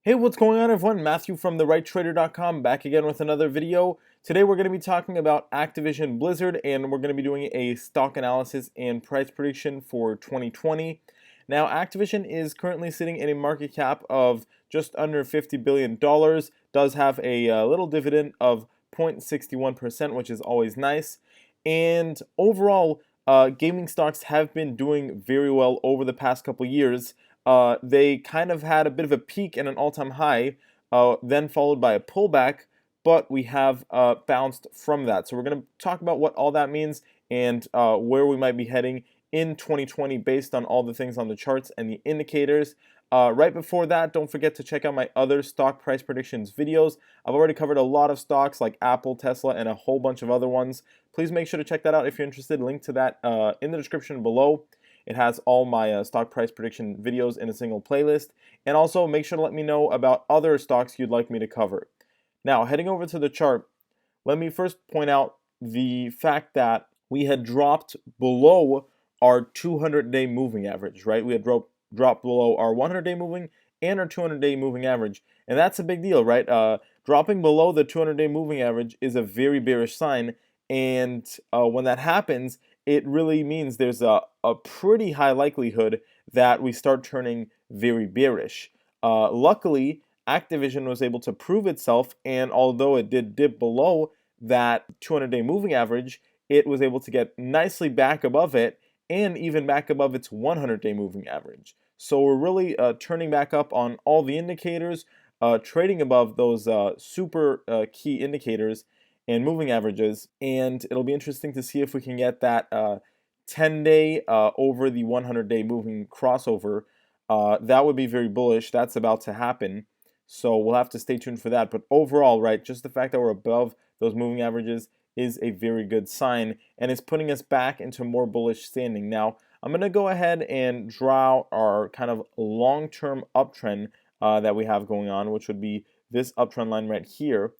Hey, what's going on everyone? Matthew from therighttrader.com back again with another video. Today we're going to be talking about Activision Blizzard and we're going to be doing a stock analysis and price prediction for 2020. Now, Activision is currently sitting in a market cap of just under $50 billion, does have a little dividend of 0.61%, which is always nice. And overall, gaming stocks have been doing very well over the past couple years. They kind of had a bit of a peak and an all-time high, then followed by a pullback, but we have bounced from that. So we're going to talk about what all that means and where we might be heading in 2020 based on all the things on the charts and the indicators. Right before that, don't forget to check out my other stock price predictions videos. I've already covered a lot of stocks like Apple, Tesla, and a whole bunch of other ones. Please make sure to check that out if you're interested. Link to that in the description below. It has all my stock price prediction videos in a single playlist. And also make sure to let me know about other stocks you'd like me to cover. Now, heading over to the chart, let me first point out the fact that we had dropped below our 200-day moving average, right? We had dropped below our 100-day moving and our 200-day moving average. And that's a big deal, right? Dropping below the 200-day moving average is a very bearish sign. And when that happens, it really means there's a pretty high likelihood that we start turning very bearish. Luckily, Activision was able to prove itself, and although it did dip below that 200-day moving average, it was able to get nicely back above it and even back above its 100-day moving average. So we're really turning back up on all the indicators, trading above those super key indicators and moving averages, and it'll be interesting to see if we can get that 10-day over the 100-day moving crossover. That would be very bullish. That's about to happen, so we'll have to stay tuned for that. But overall, right, just the fact that we're above those moving averages is a very good sign, and it's putting us back into more bullish standing. Now, I'm going to go ahead and draw our kind of long-term uptrend that we have going on, which would be this uptrend line right here.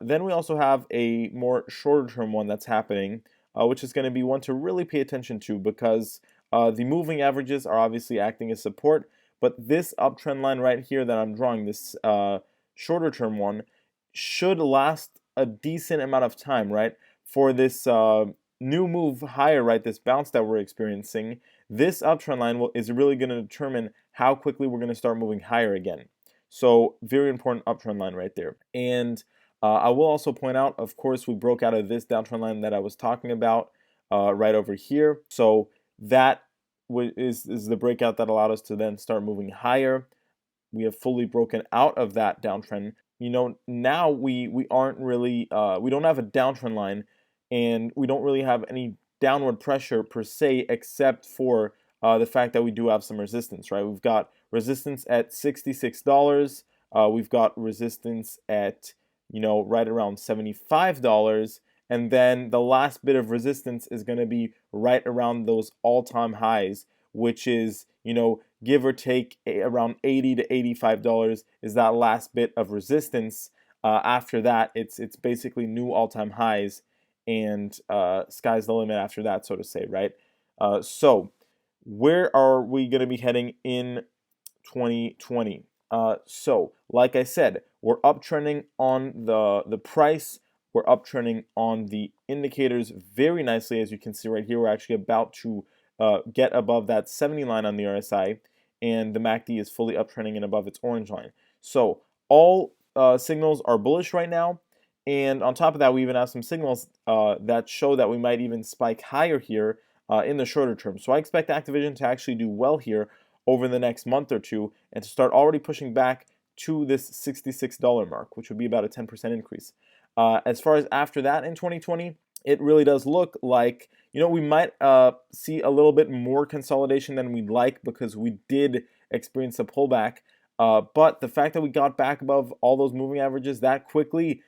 Then we also have a more shorter term one that's happening, which is going to be one to really pay attention to because the moving averages are obviously acting as support, but this uptrend line right here that I'm drawing, this shorter term one, should last a decent amount of time, right? For this new move higher, right, this bounce that we're experiencing, this uptrend line is really going to determine how quickly we're going to start moving higher again. So very important uptrend line right there. And I will also point out, of course, we broke out of this downtrend line that I was talking about right over here. So that is the breakout that allowed us to then start moving higher. We have fully broken out of that downtrend. You know, now we aren't really, we don't have a downtrend line and we don't really have any downward pressure per se, except for the fact that we do have some resistance, right? We've got resistance at $66. We've got resistance at right around $75, and then the last bit of resistance is going to be right around those all-time highs, which is, give or take around $80 to $85 is that last bit of resistance. After that, it's basically new all-time highs, and sky's the limit after that, so to say, right? So where are we going to be heading in 2020? So, like I said, we're uptrending on the price. We're uptrending on the indicators very nicely. As you can see right here, we're actually about to get above that 70 line on the RSI, and the MACD is fully uptrending and above its orange line. So all signals are bullish right now. And on top of that, we even have some signals that show that we might even spike higher here in the shorter term. So I expect Activision to actually do well here over the next month or two and to start already pushing back to this $66 mark, which would be about a 10% increase. As far as after that in 2020, it really does look like, we might see a little bit more consolidation than we'd like because we did experience a pullback. But the fact that we got back above all those moving averages that quickly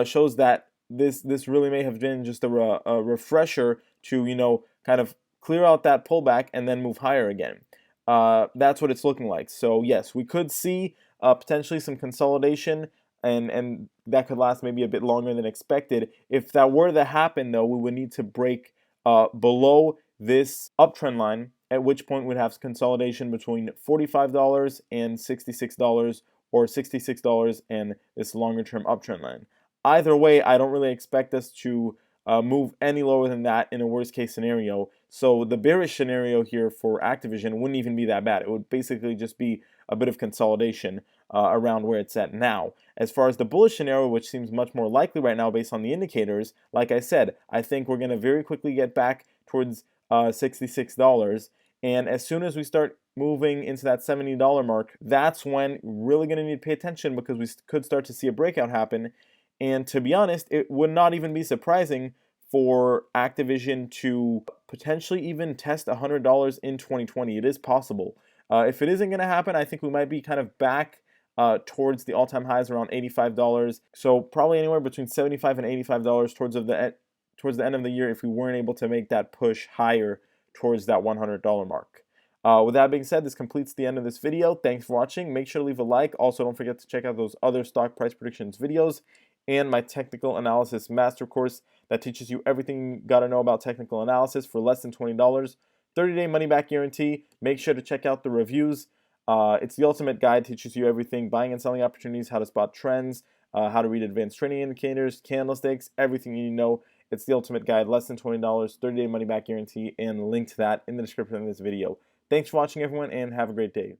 shows that this really may have been just a refresher to, kind of clear out that pullback and then move higher again. That's what it's looking like. So yes, we could see potentially some consolidation, and that could last maybe a bit longer than expected. If that were to happen, though, we would need to break below this uptrend line, at which point we'd have consolidation between $45 and $66, or $66 and this longer term uptrend line. Either way, I don't really expect us to move any lower than that in a worst case scenario. So the bearish scenario here for Activision wouldn't even be that bad. It would basically just be a bit of consolidation around where it's at now. As far as the bullish scenario, which seems much more likely right now based on the indicators, like I said, I think we're going to very quickly get back towards $66. And as soon as we start moving into that $70 mark, that's when we're really going to need to pay attention, because we could start to see a breakout happen. And to be honest, it would not even be surprising for Activision to potentially even test $100 in 2020. It is possible. If it isn't going to happen, I think we might be kind of back towards the all-time highs around $85. So probably anywhere between $75 and $85 towards the end of the year, if we weren't able to make that push higher towards that $100 mark. With that being said, this completes the end of this video. Thanks for watching. Make sure to leave a like. Also, don't forget to check out those other stock price predictions videos and my technical analysis master course that teaches you everything you got to know about technical analysis for less than $20. 30-day money-back guarantee. Make sure to check out the reviews. It's the ultimate guide. Teaches you everything: buying and selling opportunities, how to spot trends, how to read advanced trading indicators, candlesticks, everything you need to know. It's the ultimate guide, less than $20, 30-day money-back guarantee, and link to that in the description of this video. Thanks for watching, everyone, and have a great day.